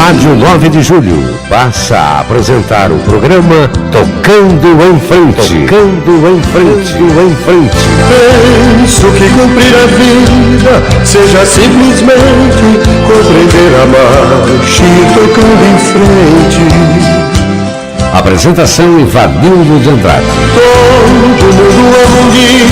Rádio 9 de Julho passa a apresentar o programa Tocando em Frente. Tocando em Frente. Em Frente. Penso que cumprir a vida seja simplesmente compreender a marcha e tocando em frente. Apresentação Ivanildo de Andrade. Todo mundo ama um dia,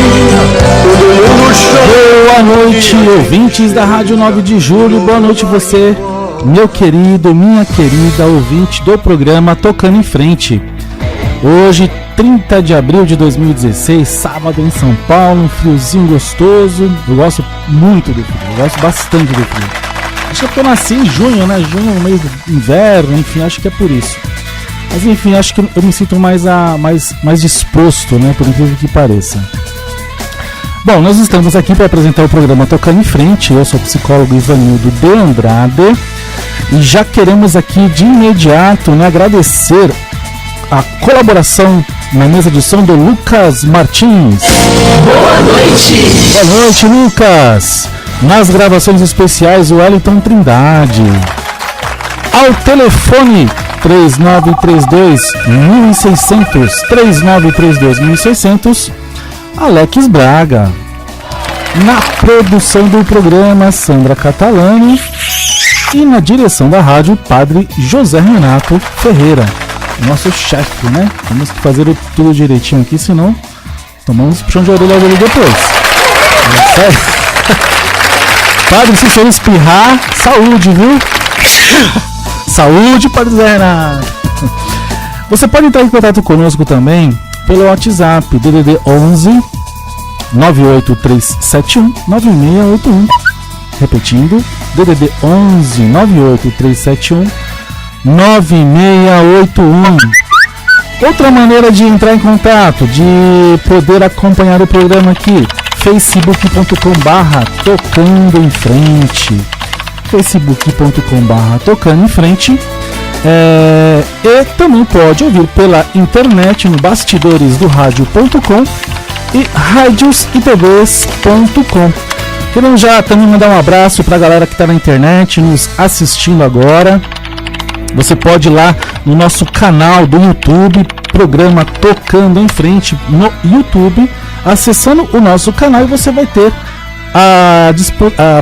todo mundo chora. Boa noite, ouvintes da Rádio 9 de Julho. Boa noite você, meu querido, minha querida ouvinte do programa Tocando em Frente. Hoje, 30 de abril de 2016, sábado em São Paulo, um friozinho gostoso. Eu gosto muito do frio, eu gosto bastante do frio. Acho que é porque eu nasci em junho, né? Junho é o mês do inverno, enfim, acho que é por isso. Mas enfim, acho que eu me sinto mais disposto, né? Por incrível que pareça. Bom, nós estamos aqui para apresentar o programa Tocando em Frente. Eu sou o psicólogo Ivanildo de Andrade. E já queremos aqui de imediato, né, agradecer a colaboração na mesa de som do Lucas Martins. Boa noite! Boa noite, Lucas! Nas gravações especiais, o Wellington Trindade. Ao telefone 3932-1600, 3932-1600, Alex Braga. Na produção do programa, Sandra Catalani. E na direção da rádio, Padre José Renato Ferreira. Nosso chefe, né? Temos que fazer tudo direitinho aqui, senão tomamos puxão de orelha dele depois. É sério. Padre, se for espirrar, saúde, viu? Saúde, Padre José Renato. Você pode entrar em contato conosco também pelo WhatsApp, DDD 11 98371 9681. Repetindo, DDD 11 98371 9681. Outra maneira de entrar em contato, de poder acompanhar o programa aqui, facebook.com/tocando em frente, facebook.com/tocando em frente. E também pode ouvir pela internet no bastidoresdoradio.com e radiositvs.com. Queremos já também mandar um abraço para a galera que está na internet nos assistindo agora. Você pode ir lá no nosso canal do YouTube, programa Tocando em Frente no YouTube, acessando o nosso canal, e você vai ter a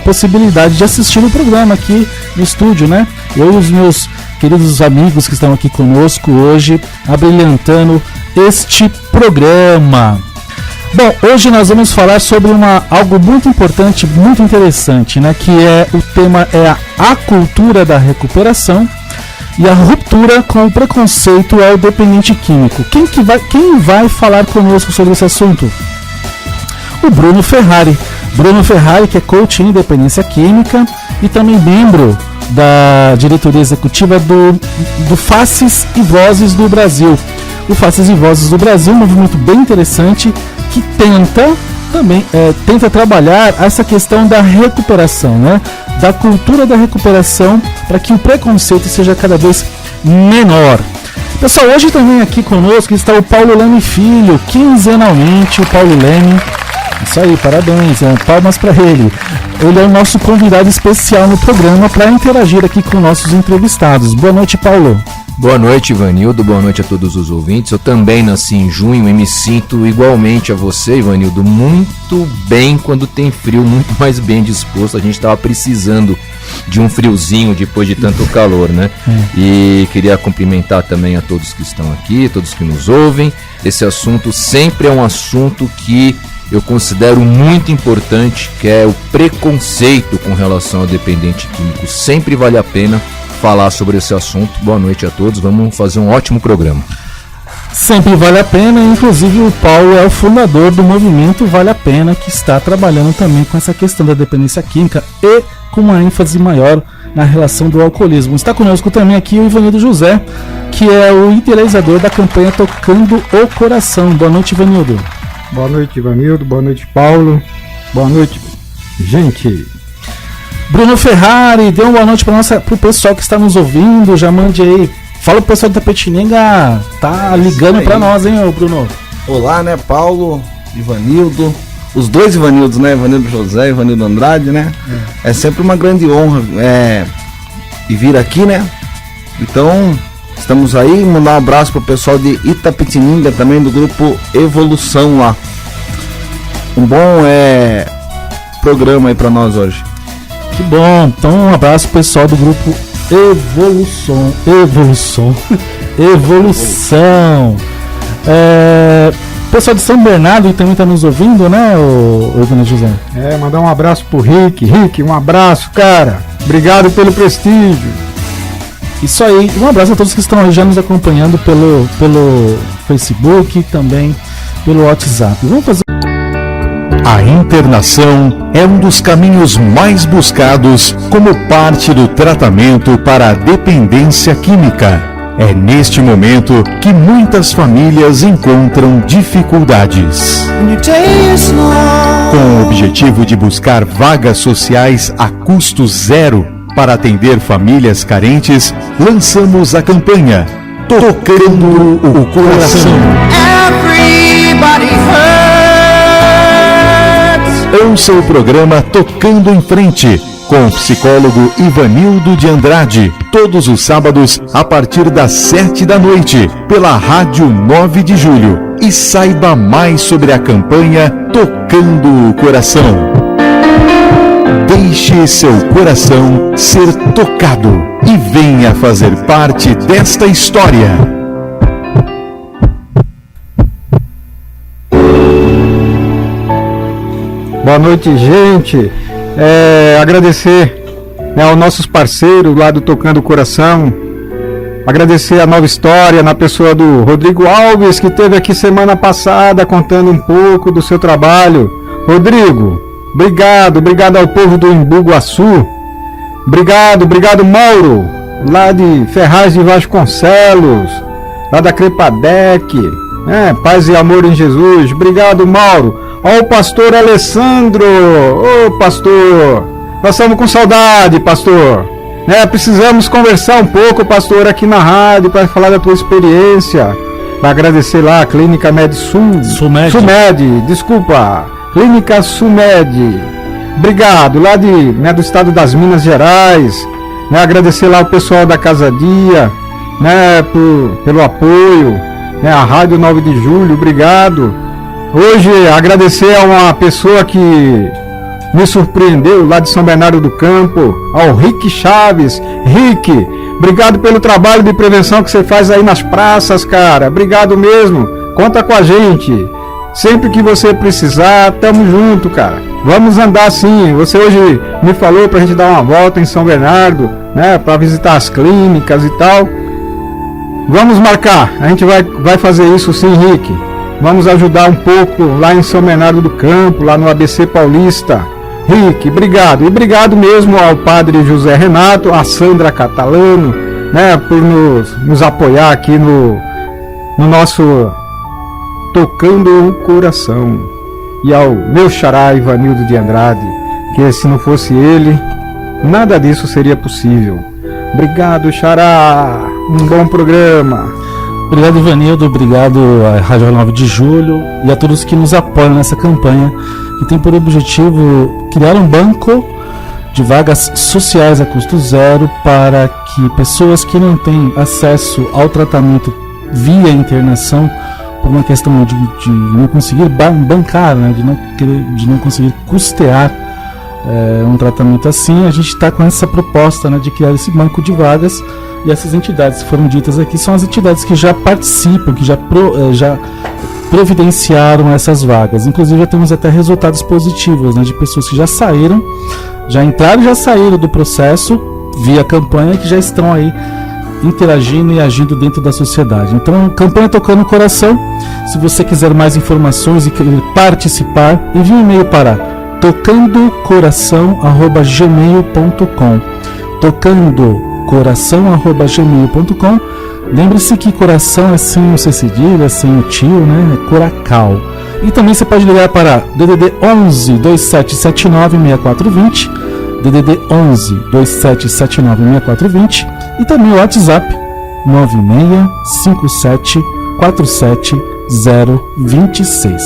possibilidade de assistir o programa aqui no estúdio, né? Eu e os meus queridos amigos que estão aqui conosco hoje, abrilhantando este programa. Bom, hoje nós vamos falar sobre algo muito importante, muito interessante, né? Que o tema é a cultura da recuperação e a ruptura com o preconceito ao dependente químico. Quem vai falar conosco sobre esse assunto? O Bruno Ferrari. Bruno Ferrari, que é coach em dependência química e também membro da diretoria executiva do Faces e Vozes do Brasil. O Faces e Vozes do Brasil é um movimento bem interessante que tenta trabalhar essa questão da recuperação, né? Da cultura da recuperação, para que o preconceito seja cada vez menor. Pessoal, hoje também aqui conosco está o Paulo Leme Filho, quinzenalmente o Paulo Leme. Isso aí, parabéns, palmas para ele. Ele é o nosso convidado especial no programa para interagir aqui com nossos entrevistados. Boa noite, Paulo. Boa noite, Ivanildo, boa noite a todos os ouvintes. Eu também nasci em junho e me sinto igualmente a você, Ivanildo, muito bem quando tem frio, muito mais bem disposto. A gente estava precisando de um friozinho depois de tanto calor, né? E queria cumprimentar também a todos que estão aqui, todos que nos ouvem. Esse assunto sempre é um assunto que eu considero muito importante, que é o preconceito com relação ao dependente químico. Sempre vale a pena falar sobre esse assunto. Boa noite a todos, vamos fazer um ótimo programa. Sempre vale a pena, inclusive o Paulo é o fundador do movimento Vale a Pena, que está trabalhando também com essa questão da dependência química e com uma ênfase maior na relação do alcoolismo. Está conosco também aqui o Ivanildo José, que é o idealizador da campanha Tocando o Coração. Boa noite, Ivanildo. Boa noite, Ivanildo, boa noite, Paulo, boa noite, gente. Bruno Ferrari, dê uma boa noite para o pessoal que está nos ouvindo, já mande aí. Fala pro pessoal da Tapetininga, tá ligando para nós, hein, Bruno? Olá, né, Paulo, Ivanildo, os dois Ivanildos, né, Ivanildo José e Ivanildo Andrade, né? É sempre uma grande honra vir aqui, né, Então, estamos aí. Mandar um abraço pro pessoal de Itapetininga também, do grupo Evolução lá. Um bom programa aí pra nós hoje. Que bom. Então, um abraço pro pessoal do grupo Evolução. Pessoal de São Bernardo também tá nos ouvindo, né, o Dona José? Mandar um abraço pro Rick. Rick, um abraço, cara. Obrigado pelo prestígio. Isso aí. Um abraço a todos que estão aí já nos acompanhando pelo Facebook e também pelo WhatsApp. Vamos fazer... A internação é um dos caminhos mais buscados como parte do tratamento para a dependência química. É neste momento que muitas famílias encontram dificuldades. Com o objetivo de buscar vagas sociais a custo zero para atender famílias carentes, lançamos a campanha Tocando o Coração. Ouça o programa Tocando em Frente, com o psicólogo Ivanildo de Andrade, todos os sábados a partir das 7 da noite, pela Rádio 9 de Julho. E saiba mais sobre a campanha Tocando o Coração. Deixe seu coração ser tocado e venha fazer parte desta história. Boa noite, gente. Agradecer aos nossos parceiros lá do Tocando o Coração. Agradecer a Nova História, na pessoa do Rodrigo Alves, que esteve aqui semana passada contando um pouco do seu trabalho. Rodrigo, obrigado ao povo do Embu-Guaçu. Obrigado Mauro, lá de Ferraz de Vasconcelos, lá da Crepadec. Paz e amor em Jesus. Obrigado, Mauro. Ó, o pastor Alessandro. Ô, pastor, nós estamos com saudade, pastor. Precisamos conversar um pouco, pastor, aqui na rádio para falar da tua experiência. Para agradecer lá a Clínica Med Sumed, desculpa, Clínica Sumed. Obrigado, lá do estado das Minas Gerais. Agradecer lá o pessoal da Casa Dia, pelo apoio. A Rádio 9 de Julho, obrigado. Hoje, agradecer a uma pessoa que me surpreendeu lá de São Bernardo do Campo, ao Rick Chaves. Rick, obrigado pelo trabalho de prevenção que você faz aí nas praças, cara. Obrigado mesmo. Conta com a gente. Sempre que você precisar, tamo junto, cara. Vamos andar sim. Você hoje me falou pra gente dar uma volta em São Bernardo, pra visitar as clínicas e tal. Vamos marcar. A gente vai fazer isso sim, Rick. Vamos ajudar um pouco lá em São Bernardo do Campo, lá no ABC Paulista. Rick, obrigado. E obrigado mesmo ao padre José Renato, a Sandra Catalano, por nos apoiar aqui no nosso Tocando o Coração. E ao meu xará Ivanildo de Andrade, que se não fosse ele, nada disso seria possível. Obrigado, xará. Um bom programa. Obrigado, Ivanildo, obrigado à Rádio 9 de Julho e a todos que nos apoiam nessa campanha, que tem por objetivo criar um banco de vagas sociais a custo zero para que pessoas que não têm acesso ao tratamento via internação, por uma questão de não conseguir bancar, de não conseguir custear um tratamento assim, a gente está com essa proposta de criar esse banco de vagas. E essas entidades que foram ditas aqui são as entidades que já participam, que já providenciaram essas vagas. Inclusive já temos até resultados positivos, de pessoas que já entraram e já saíram do processo via campanha, que já estão aí interagindo e agindo dentro da sociedade. Então, campanha Tocando o Coração. Se você quiser mais informações e querer participar, envie um e-mail para tocandocoração@gmail.com. tocandocoração@gmail.com. Lembre-se que coração é sem o C cedilha, sem o tio, é Coracal. E também você pode ligar para DDD 11 2779 6420, DDD 11 2779 6420 e também o WhatsApp 9657 47026.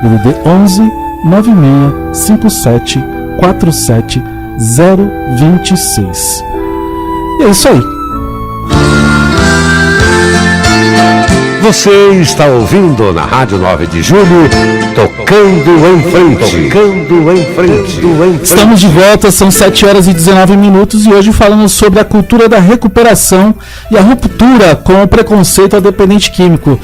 DDD 11 9657 47026. E é isso aí. Você está ouvindo na Rádio 9 de Julho, Tocando em Frente. Tocando em Frente. Estamos de volta, são 7 horas e 19 minutos e hoje falamos sobre a cultura da recuperação e a ruptura com o preconceito ao dependente químico.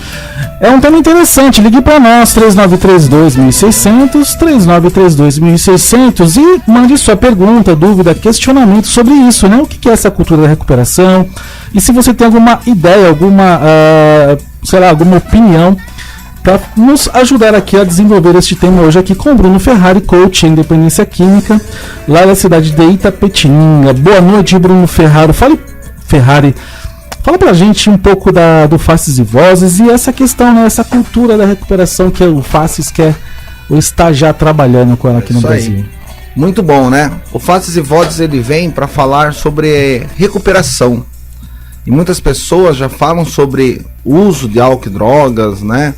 É um tema interessante, ligue para nós, 3932.600, 3932.600 e mande sua pergunta, dúvida, questionamento sobre isso, né? O que é essa cultura da recuperação? E se você tem alguma ideia, alguma opinião para nos ajudar aqui a desenvolver este tema hoje aqui com o Bruno Ferrari, coach em dependência química, lá da cidade de Itapetininga. Boa noite, Bruno Ferrari. Fala pra gente um pouco do Faces e Vozes e essa questão, né, essa cultura da recuperação que o Faces quer ou está já trabalhando com ela aqui no Brasil. Aí. Muito bom, né? O Faces e Vozes ele vem para falar sobre recuperação. E muitas pessoas já falam sobre uso de álcool e drogas, né?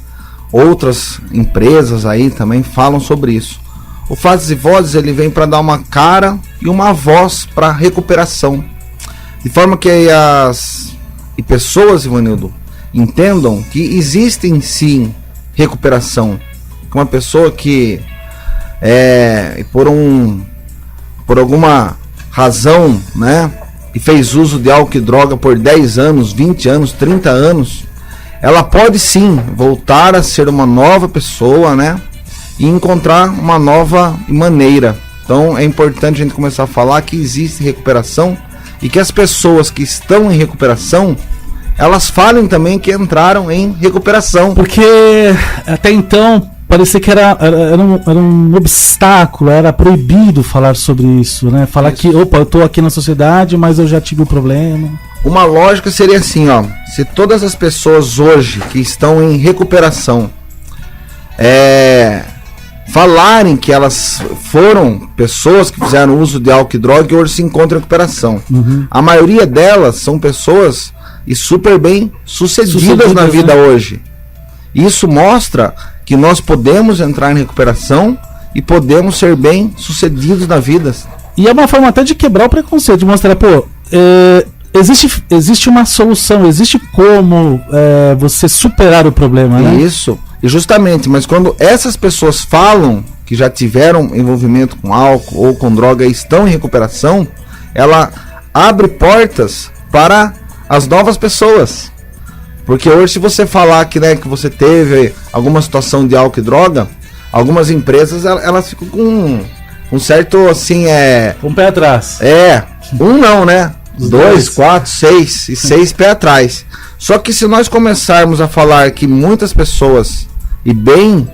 Outras empresas aí também falam sobre isso. O Faces e Vozes ele vem para dar uma cara e uma voz para recuperação. De forma que as pessoas, Ivanildo, entendam que existe sim recuperação. Uma pessoa que por alguma razão, né, e fez uso de álcool e droga por 10 anos, 20 anos, 30 anos, ela pode sim voltar a ser uma nova pessoa, né, e encontrar uma nova maneira. Então é importante a gente começar a falar que existe recuperação e que as pessoas que estão em recuperação, elas falem também que entraram em recuperação. Porque até então parecia que era um obstáculo, era proibido falar sobre isso, né? Falar isso. Que, opa, eu tô aqui na sociedade, mas eu já tive um problema. Uma lógica seria assim, ó, se todas as pessoas hoje que estão em recuperação falarem que elas foram pessoas que fizeram uso de álcool e droga e hoje se encontram em recuperação. Uhum. A maioria delas são pessoas e super bem sucedidas na vida, né? Hoje. Isso mostra que nós podemos entrar em recuperação e podemos ser bem sucedidos na vida. E é uma forma até de quebrar o preconceito, de mostrar, existe uma solução, existe como você superar o problema, né? Isso. E justamente, mas quando essas pessoas falam que já tiveram envolvimento com álcool ou com droga e estão em recuperação, ela abre portas para as novas pessoas. Porque hoje, se você falar que, né, que você teve alguma situação de álcool e droga, algumas empresas elas ficam com um certo assim, com o pé atrás. Não, né? 2, 4, 6 e 6 pé atrás. Só que se nós começarmos a falar que muitas pessoas e bem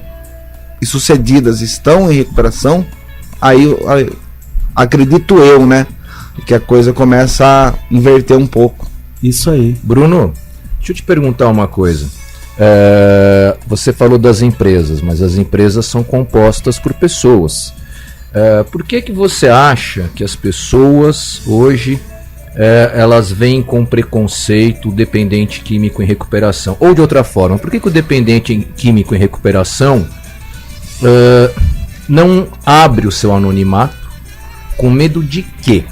sucedidas estão em recuperação, aí acredito eu, né, que a coisa começa a inverter um pouco. Isso aí. Bruno, deixa eu te perguntar uma coisa. Você falou das empresas, mas as empresas são compostas por pessoas. Por que você acha que as pessoas hoje elas veem com preconceito o dependente químico em recuperação? Ou de outra forma, por que o dependente químico em recuperação não abre o seu anonimato com medo de quê?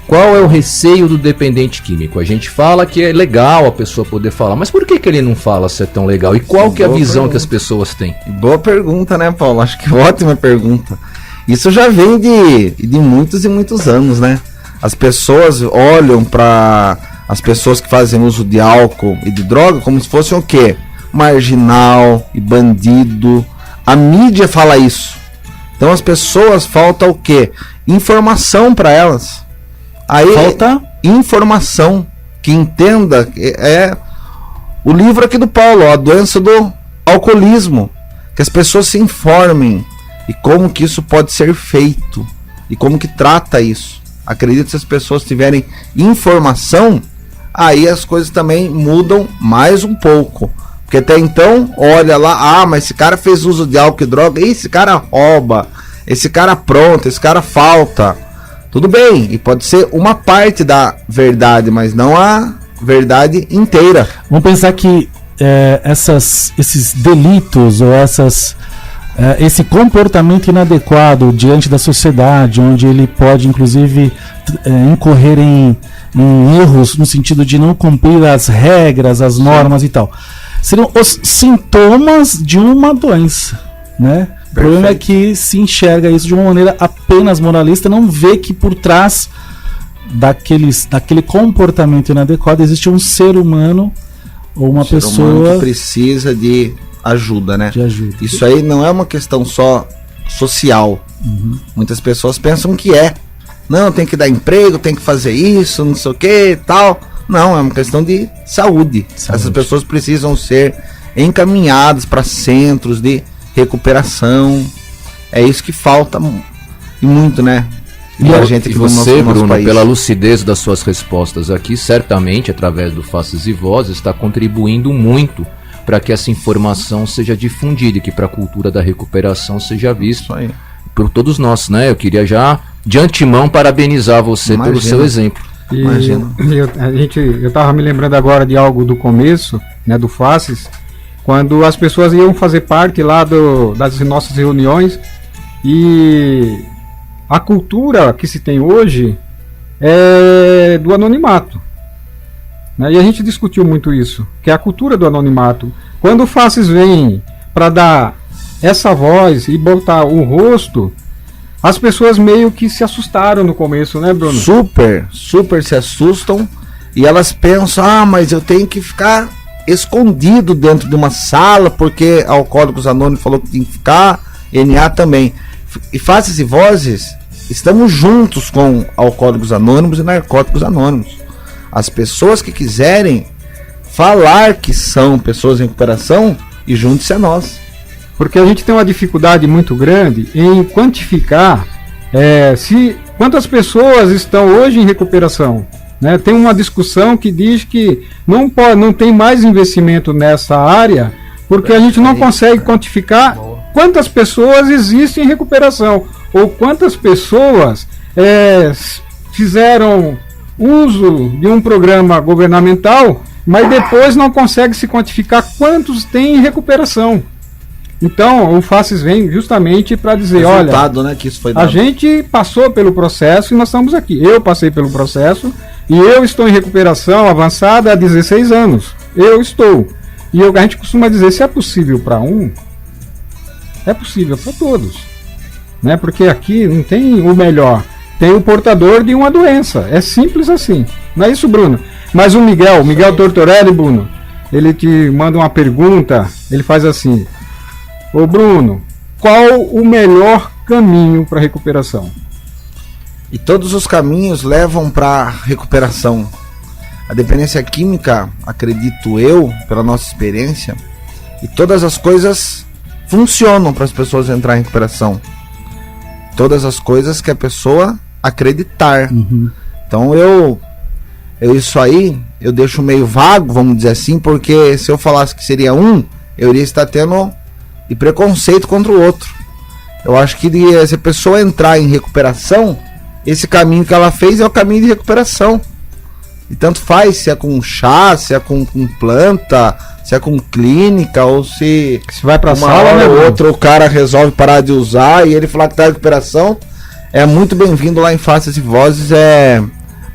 Qual é o receio do dependente químico? A gente fala que é legal a pessoa poder falar, mas por que ele não fala se é tão legal? E qual que é a visão que as pessoas têm? Boa pergunta, né, Paulo? Acho que ótima pergunta. Isso já vem de muitos e muitos anos, né? As pessoas olham para as pessoas que fazem uso de álcool e de droga como se fossem o quê? Marginal e bandido. A mídia fala isso. Então as pessoas falta o quê? Informação para elas. Aí falta informação que entenda o livro aqui do Paulo, a doença do alcoolismo, que as pessoas se informem e como que isso pode ser feito e como que trata isso. Acredito que se as pessoas tiverem informação, aí as coisas também mudam mais um pouco. Porque até então, olha lá, mas esse cara fez uso de álcool e droga, esse cara rouba, esse cara apronta, esse cara falta. Tudo bem, e pode ser uma parte da verdade, mas não a verdade inteira. Vamos pensar que esses delitos ou esse comportamento inadequado diante da sociedade, onde ele pode inclusive incorrer em erros no sentido de não cumprir as regras, as normas e tal. seriam os sintomas de uma doença, né? O problema é que se enxerga isso de uma maneira apenas moralista, não vê que por trás daquele comportamento inadequado existe um ser humano ou uma pessoa humano que precisa de ajuda, né? De ajuda. Isso aí não é uma questão só social. Muitas pessoas pensam que não, tem que dar emprego, tem que fazer isso, não sei o que, tal. Não, é uma questão de saúde. Essas pessoas precisam ser encaminhadas para centros de recuperação. É isso que falta e muito, né? E você, Bruno, pela lucidez das suas respostas aqui, certamente, através do Faces e Vozes, está contribuindo muito para que essa informação seja difundida e que para a cultura da recuperação seja visto por todos nós, né? Eu queria já, de antemão, parabenizar você pelo seu exemplo. Eu estava me lembrando agora de algo do começo, né, do Faces, quando as pessoas iam fazer parte lá das nossas reuniões, e a cultura que se tem hoje é do anonimato, né? E a gente discutiu muito isso, que é a cultura do anonimato. Quando o Faces vem para dar essa voz e botar o rosto, as pessoas meio que se assustaram no começo, né, Bruno? Super se assustam, e elas pensam, mas eu tenho que ficar escondido dentro de uma sala, porque Alcoólicos Anônimos falou que tem que ficar, NA também. E Faces e Vozes, estamos juntos com Alcoólicos Anônimos e Narcóticos Anônimos. As pessoas que quiserem falar que são pessoas em recuperação, e junte-se a nós. Porque a gente tem uma dificuldade muito grande em quantificar quantas pessoas estão hoje em recuperação, né? Tem uma discussão que diz que não tem mais investimento nessa área, porque a gente não consegue quantificar quantas pessoas existem em recuperação, ou quantas pessoas fizeram uso de um programa governamental, mas depois não consegue se quantificar quantos tem em recuperação. Então, o Faces vem justamente para dizer, né, que isso foi dado. A gente passou pelo processo e nós estamos aqui. Eu passei pelo processo e eu estou em recuperação avançada há 16 anos. Eu estou. E a gente costuma dizer, se é possível para um, é possível para todos, né? Porque aqui não tem o melhor, tem o portador de uma doença. É simples assim. Não é isso, Bruno? Mas o Miguel Tortorelli, Bruno, ele te manda uma pergunta, ele faz assim: ô Bruno, qual o melhor caminho para recuperação? E todos os caminhos levam para recuperação. A dependência química, acredito eu, pela nossa experiência, e todas as coisas funcionam para as pessoas entrarem em recuperação. Todas as coisas que a pessoa acreditar. Então isso aí eu deixo meio vago, vamos dizer assim, porque se eu falasse que seria eu iria estar tendo preconceito contra o outro. Eu acho que se a pessoa entrar em recuperação, esse caminho que ela fez é o caminho de recuperação. E tanto faz se é com chá, se é com planta, se é com clínica, ou se vai pra uma sala, hora né, ou outra o cara resolve parar de usar e ele falar que tá em recuperação, é muito bem-vindo lá em Faces e Vozes.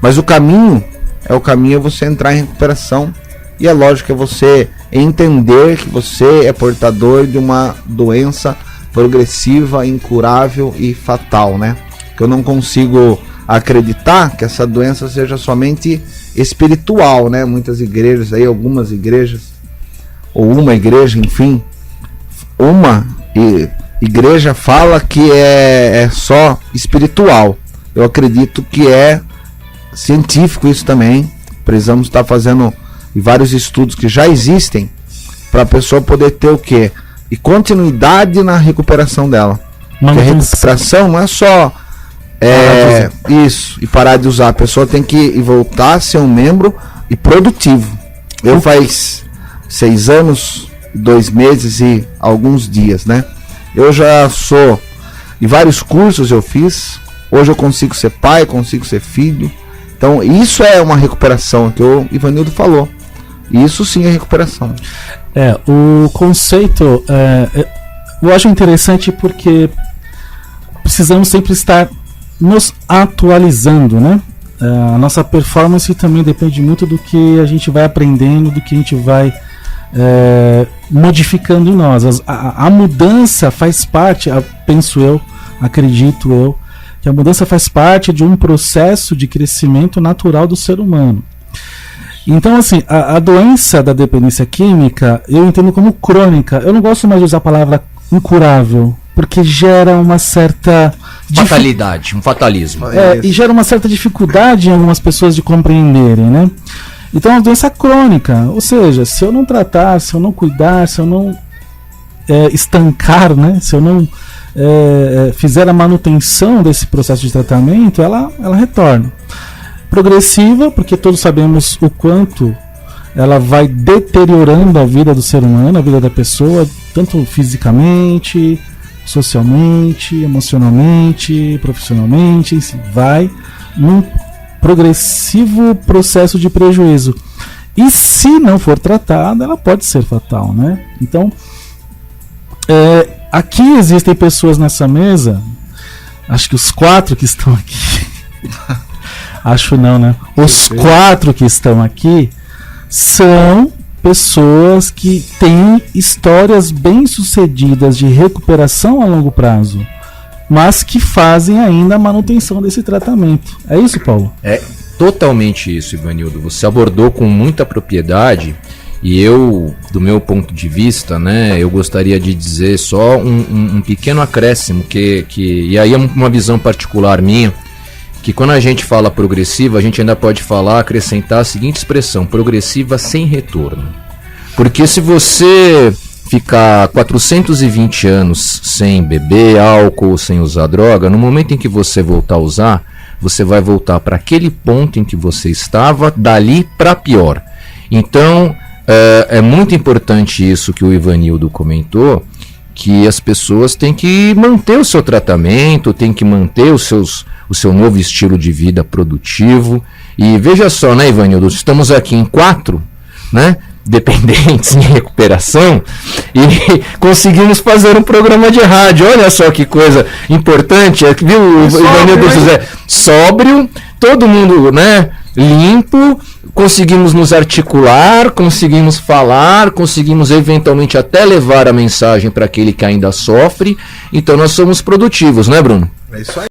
Mas o caminho é você entrar em recuperação, e é lógico que é você entender que você é portador de uma doença progressiva, incurável e fatal, né? Que eu não consigo acreditar que essa doença seja somente espiritual, né? Muitas igrejas aí, algumas igrejas, ou uma igreja, enfim, igreja fala que é só espiritual. Eu acredito que é científico isso também. Precisamos estar fazendo vários estudos que já existem para a pessoa poder ter o quê? E continuidade na recuperação dela. Porque a recuperação não é só isso, e parar de usar. A pessoa tem que voltar a ser um membro e produtivo. Eu faz 6 anos, 2 meses e alguns dias, né? Eu já sou, e vários cursos eu fiz. Hoje eu consigo ser pai, consigo ser filho. Então isso é uma recuperação que o Ivanildo falou. Isso sim é recuperação. O conceito eu acho interessante porque precisamos sempre estar nos atualizando, né? A nossa performance também depende muito do que a gente vai aprendendo, do que a gente vai modificando em nós. A mudança faz parte, penso eu, acredito eu, que a mudança faz parte de um processo de crescimento natural do ser humano. Então, assim, a doença da dependência química eu entendo como crônica. Eu não gosto mais de usar a palavra incurável, porque gera uma certa fatalidade, um fatalismo. E gera uma certa dificuldade em algumas pessoas de compreenderem, né? Então, é uma doença crônica, ou seja, se eu não tratar, se eu não cuidar, se eu não estancar, né? Se eu não fizer a manutenção desse processo de tratamento, ela retorna. Progressiva, porque todos sabemos o quanto ela vai deteriorando a vida do ser humano, a vida da pessoa, tanto fisicamente, socialmente, emocionalmente, profissionalmente, assim, vai num progressivo processo de prejuízo. E se não for tratada, ela pode ser fatal, né? Então, aqui existem pessoas nessa mesa, acho que os 4 que estão aqui, acho não, né? Os 4 que estão aqui são pessoas que têm histórias bem-sucedidas de recuperação a longo prazo, mas que fazem ainda a manutenção desse tratamento. É isso, Paulo? É totalmente isso, Ivanildo. Você abordou com muita propriedade e eu, do meu ponto de vista, né, eu gostaria de dizer só um pequeno acréscimo, e aí é uma visão particular minha, que quando a gente fala progressiva, a gente ainda pode acrescentar a seguinte expressão: progressiva sem retorno. Porque se você ficar 420 anos sem beber álcool, sem usar droga, no momento em que você voltar a usar, você vai voltar para aquele ponto em que você estava, dali para pior. Então, é muito importante isso que o Ivanildo comentou, que as pessoas têm que manter o seu tratamento, têm que manter o seu novo estilo de vida produtivo. E veja só, né, Ivanildo, estamos aqui em 4, né, dependentes em recuperação, e conseguimos fazer um programa de rádio. Olha só que coisa importante, viu, Ivanildo José? Sóbrio, todo mundo, né, limpo, conseguimos nos articular, conseguimos falar, conseguimos eventualmente até levar a mensagem para aquele que ainda sofre. Então nós somos produtivos, né, Bruno? É isso aí.